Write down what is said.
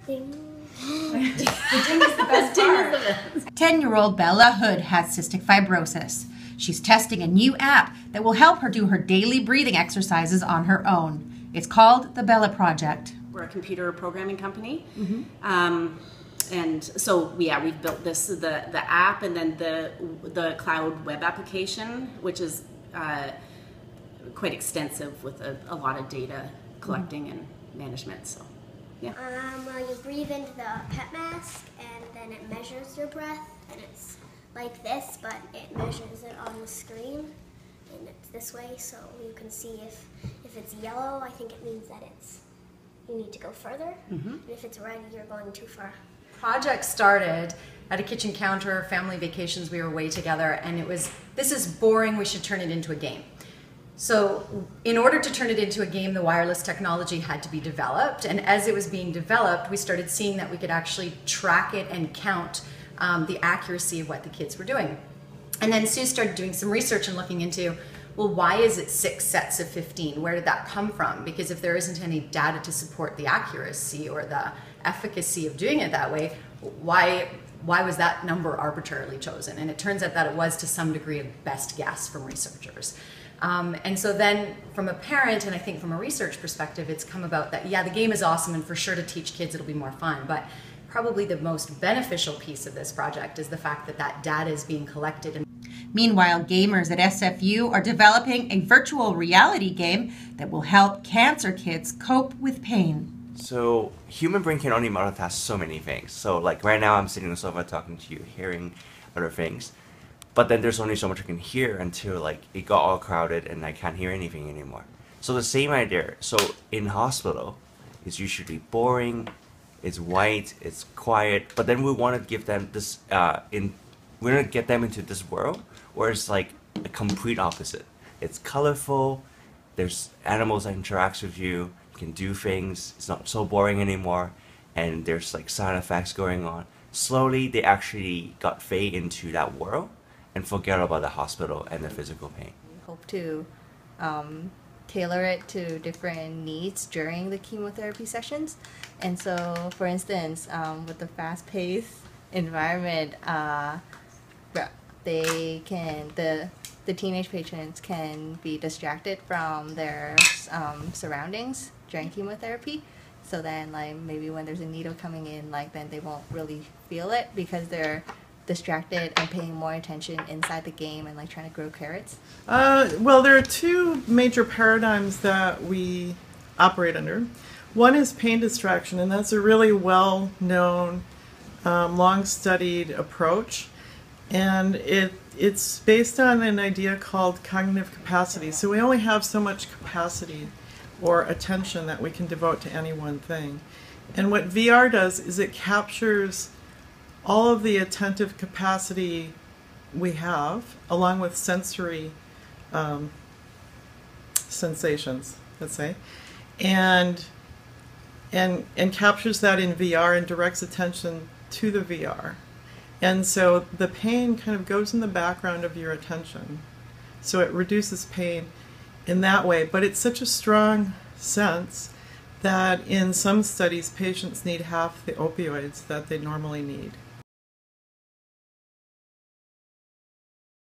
Ding. The ding is the best part. 10-year-old Bella Hood has cystic fibrosis. She's testing a new app that will help her do her daily breathing exercises on her own. It's called the Bella Project. We're a computer programming company. And so, we've built the app and then the cloud web application, which is quite extensive with a lot of data collecting and management. So, yeah. Well, you breathe into the PET mask, and then it measures your breath, and it's like this, but it measures it on the screen, and it's this way, so you can see if it's yellow, I think it means that you need to go further, and if it's red, you're going too far. Project started at a kitchen counter, family vacations, we were away together, and it was, this is boring, we should turn it into a game. So in order to turn it into a game, the wireless technology had to be developed, and as it was being developed, we started seeing that we could actually track it and count the accuracy of what the kids were doing. And then Sue started doing some research and looking into, well, why is it 6 sets of 15? Where did that come from? Because if there isn't any data to support the accuracy or the efficacy of doing it that way, why was that number arbitrarily chosen? And it turns out that it was to some degree a best guess from researchers. And so then from a parent and I think from a research perspective, it's come about that, yeah, the game is awesome and for sure to teach kids it'll be more fun, but probably the most beneficial piece of this project is the fact that that data is being collected. Meanwhile, gamers at SFU are developing a virtual reality game that will help cancer kids cope with pain. So human brain can only multitask so many things. So like right now I'm sitting on the sofa talking to you, hearing other things. But then there's only so much I can hear until like it got all crowded and I can't hear anything anymore. So the same idea. So in hospital, it's usually boring, it's white, it's quiet. But then we want to give them this, we want to get them into this world where it's like a complete opposite. It's colorful. There's animals that interact with you. You can do things. It's not so boring anymore. And there's like sound effects going on. Slowly, they actually got fade into that world and forget about the hospital and the physical pain. We hope to tailor it to different needs during the chemotherapy sessions. And so, for instance, with the fast-paced environment, the teenage patients can be distracted from their surroundings during chemotherapy. So then, like maybe when there's a needle coming in, like then they won't really feel it because they're distracted and paying more attention inside the game and like trying to grow carrots? Well, there are two major paradigms that we operate under. One is pain distraction, and that's a really well-known, long-studied approach, and it's based on an idea called cognitive capacity. So we only have so much capacity or attention that we can devote to any one thing. And what VR does is it captures all of the attentive capacity we have, along with sensory sensations, let's say, and captures that in VR and directs attention to the VR. And so the pain kind of goes in the background of your attention. So it reduces pain in that way, but it's such a strong sense that in some studies patients need half the opioids that they normally need.